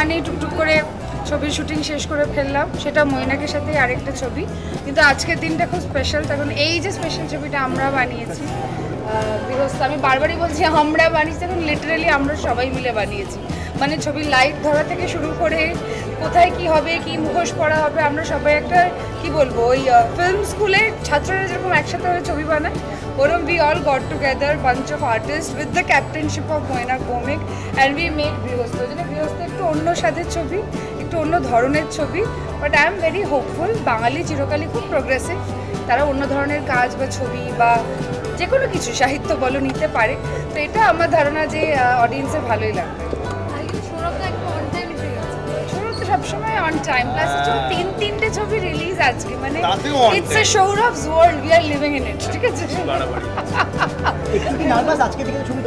মানেই টুকটুক করে ছবির শুটিং শেষ করে ফেললাম, সেটা মৈনাকের সাথে আরেকটা ছবি। কিন্তু আজকের দিনটা খুব স্পেশাল, তখন এই যে স্পেশাল ছবিটা আমরা বানিয়েছি গৃহস্থ, আমি বারবারই বলছি আমরা বানিয়েছি, তখন লিটারালি আমরা সবাই মিলে বানিয়েছি। মানে ছবির লাইট ধরা থেকে শুরু করে কোথায় কি হবে, কি মুখোশ পড়া হবে, আমরা সবাই একটা কি বলবো ওই ফিল্ম স্কুলের ছাত্ররা যেরকম একসাথে হয়ে ছবি বানায়, ওরকম we all got together bunch of artists with the captainship of Mainak Bhowmik and we made গৃহস্থ। যেটা গৃহস্থ একটু অন্য স্বাদের ছবি, একটু অন্য ধরনের ছবি, but I am very hopeful. Bangali চিরকালই খুব প্রোগ্রেসিভ, তারা অন্য ধরনের কাজ বা ছবি বা যে কোনো কিছু সাহিত্য বলো নিতে পারে। তো এটা আমার ধারণা যে অডিয়েন্সের ভালোই লাগবে। সবসময় অন টাইম, প্লাস তিনটে ছবি রিলিজ আজকে, মানে it's a Sourav's world, we are living in it. ঠিক আছে, একটু কি নার্ভাস আজকে থেকে ছবি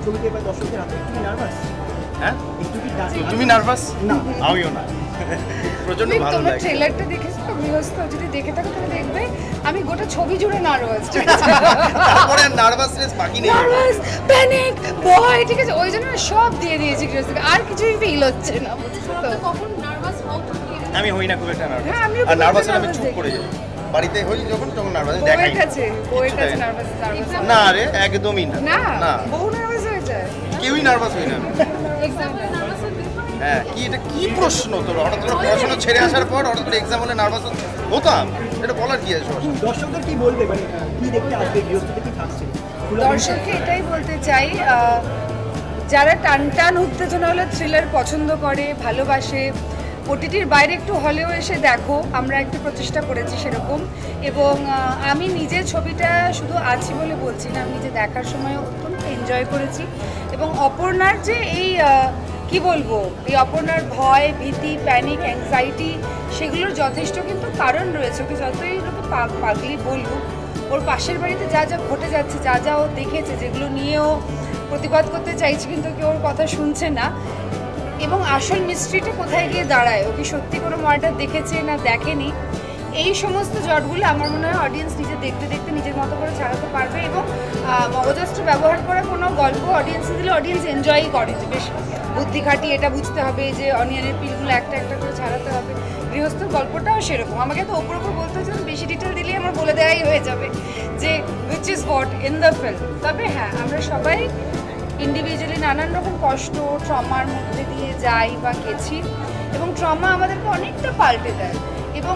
ছবিতে এবার দর্শকদের হাতে একটু নার্ভাস? হ্যাঁ, একটু কি তুমি নার্ভাস? না, আমিও না। প্রচন্ড ভালো লাগে। ট্রেলারটা দেখেছো তো গৃহস্থ? যদি দেখে থাকো তাহলে দেখবে আমি গোটা ছবি জুড়ে নার্ভাস। ঠিক আছে, তারপরে আর নার্ভাসনেস বাকি নেই, নার্ভাস, প্যানিক, ভয়, ঠিক আছে, ওই জন্য সব দিয়ে দিয়েছি গৃহস্থকে, আর কিছুই ফিল হচ্ছে না। কখন নার্ভাস হও তুমি? আমি হই না খুব একটা নার্ভাস। হ্যাঁ, আমিও আর নার্ভাস হলে আমি nervous চুপ দেখি। করে যাই। বাড়িতে হই যখন তখন নার্ভাস দেখাই বউয়ের কাছে নার্ভাস না রে, একদমই না। না, না, বউ নার্ভাস হয়ে যায়। কেউই নার্ভাস হই না। এক্সাম্পল নার্ভাস হতে? হ্যাঁ, কি এটা কি প্রশ্ন তোর? হঠাৎ করে পড়াশোনা ছেড়ে আসার পর হঠাৎ করে এক্সাম হলে নার্ভাস হতাম, এটা বলার কি আছে? দর্শকদের কি বলবে, মানে কি দেখতে আসবে গৃহস্থতে, কি থাকছে? দর্শককে এটাই বলতে চাই, যারা টান টান উত্তেজনা হলে থ্রিলার পছন্দ করে, ভালোবাসে, ওটিটির বাইরে একটু হলেও এসে দেখো, আমরা একটু প্রচেষ্টা করেছি সেরকম। এবং আমি নিজে ছবিটা শুধু আছি বলে বলছি না, আমি নিজে দেখার সময় অত্যন্ত এনজয় করেছি। এবং অপর্ণার যে এই কি বলবো, এই অপর্ণার ভয়, ভীতি, প্যানিক, অ্যাংজাইটি, সেগুলোর যথেষ্ট কিন্তু কারণ রয়েছে। ওকে যতই লোকে পাগলি বলুক, ওর পাশের বাড়িতে যা যা ঘটে যাচ্ছে, যা যা ও দেখেছে, যেগুলো নিয়েও প্রতিবাদ করতে চাইছে কিন্তু কেউ ওর কথা শুনছে না। এবং আসল মিস্ট্রিটা কোথায় গিয়ে দাঁড়ায়, ও কি সত্যি কোনো মার্ডার দেখেছে না দেখেনি, এই সমস্ত জটগুলো আমার মনে হয় অডিয়েন্স নিজে দেখতে দেখতে নিজের মতো করে ছাড়াতে পারবে। এবং মগজস্ত্র ব্যবহার করা কোনো গল্প অডিয়েন্সে দিলে অডিয়েন্স এনজয়ই করে, যে বেশ বুদ্ধি খাটি এটা বুঝতে হবে যে অনিয়নের পিলগুলো একটা একটা করে ছাড়াতে হবে। গৃহস্থর গল্পটাও সেরকম, আমাকে তো ওপর ওপর বলতে হচ্ছে, বেশি ডিটেল দিলেই আমার বলে দেওয়াই হয়ে যাবে যে which is what in the film. তবে হ্যাঁ, আমরা সবাই ইন্ডিভিজুয়ালি নানান রকম কষ্ট, ট্রমার মধ্যে দিয়ে যাই বা গেছি, এবং ট্রমা আমাদেরকে অনেকটা পাল্টে দেয়। এবং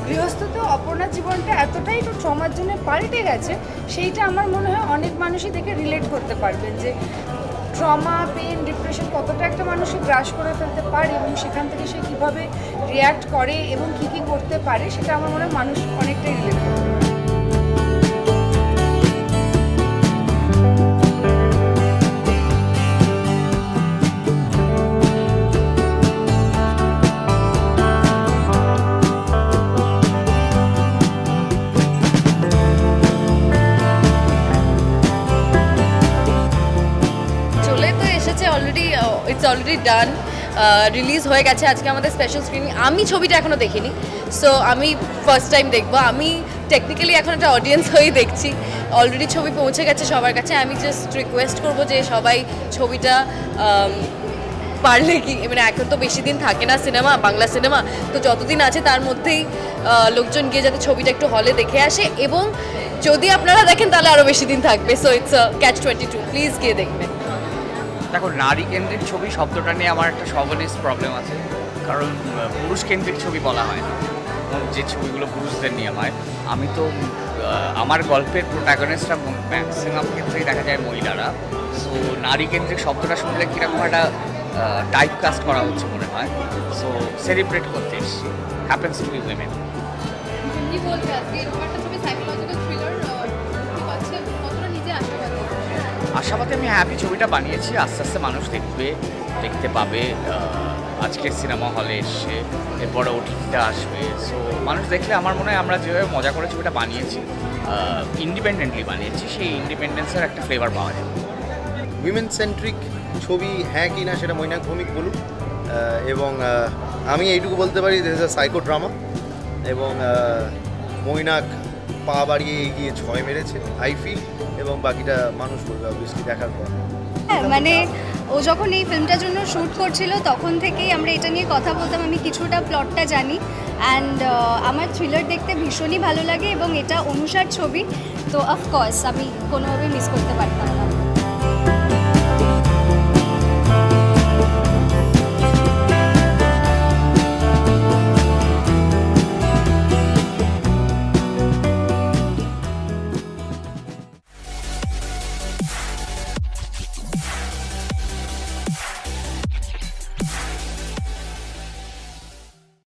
গৃহস্থতে অপর্ণার জীবনটা এতটাই তো ট্রমার জন্য পাল্টে গেছে, সেইটা আমার মনে হয় অনেক মানুষই দেখে রিলেট করতে পারবেন যে ট্রমা, পেন, ডিপ্রেশন কতটা একটা মানুষকে গ্রাস করে ফেলতে পারে, এবং সেখান থেকে সে কীভাবে রিয়্যাক্ট করে এবং কী কী করতে পারে, সেটা আমার মনে হয় মানুষ অনেকটাই রিলেট করে। ইটস অলরেডি ডান, রিলিজ হয়ে গেছে আজকে আমাদের স্পেশাল স্ক্রিনিং। আমি ছবিটা এখনও দেখিনি, সো আমি ফার্স্ট টাইম দেখবো। আমি টেকনিক্যালি এখন একটা অডিয়েন্স হয়েই দেখছি, অলরেডি ছবি পৌঁছে গেছে সবার কাছে। আমি জাস্ট রিকোয়েস্ট করবো যে সবাই ছবিটা পারলে কি, মানে এখন তো বেশি দিন থাকে না সিনেমা, বাংলা সিনেমা, তো যতদিন আছে তার মধ্যেই লোকজন গিয়ে যাতে ছবিটা একটু হলে দেখে আসে, এবং যদি আপনারা দেখেন তাহলে আরও বেশি দিন থাকবে। সো ইটস ক্যাচ 22, প্লিজ গিয়ে দেখবেন। দেখো, নারী কেন্দ্রিক ছবি শব্দটা নিয়ে আমার একটা সবনিস প্রবলেম আছে, কারণ পুরুষ কেন্দ্রিক ছবি বলা হয় না, যে ছবিগুলো পুরুষদের নিয়ে হয়। আমি তো আমার গল্পের প্রোটাগনিস্টরা ম্যাক্সিমাম ক্ষেত্রেই দেখা যায় মহিলারা, সো নারী কেন্দ্রিক শব্দটা শুনলে কীরকম একটা টাইপ কাস্ট করা হচ্ছে মনে হয়। সো সেলিব্রেট করতে এসেছি, হ্যাপেন্স টু বি উইমেন। কি বলতে আজকে এরকম একটা ছবি সাইকোলজিক্যাল থ্রিলার মুক্তি পাচ্ছে, কতটা নিজে আশাবাদী? আশাবাদী আমি, হ্যাপি। ছবিটা বানিয়েছি, আস্তে আস্তে মানুষ দেখতে পাবে। আজকের সিনেমা হলে এসছে, এরপরে ওটিটিতে আসবে। সো মানুষ দেখলে আমার মনে হয় আমরা যেভাবে মজা করে ছবিটা বানিয়েছি, ইন্ডিপেন্ডেন্টলি বানিয়েছি, সেই ইন্ডিপেন্ডেন্সের একটা ফ্লেভার পাওয়া যায়। উইমেন সেন্ট্রিক ছবি হ্যাঁ কি না সেটা মৈনাক ভৌমিক বলুক, এবং আমি এইটুকু বলতে পারি this is a psycho drama, এবং মৈনাক পা বাড়িয়ে এগিয়ে 6 মেরেছে আই ফিল, এবং বাকিটা মানুষ বলবে অবভিয়াসলি দেখার পর। পেতাম মানে ও যখন এই ফিল্মটার জন্য শ্যুট করছিল তখন থেকেই আমরা এটা নিয়ে কথা বলতাম, আমি কিছুটা প্লটটা জানি। অ্যান্ড আমার থ্রিলার দেখতে ভীষণই ভালো লাগে এবং এটা অনুষার ছবি, তো অফকোর্স আমি কোনোভাবেই মিস করতে পারতাম না।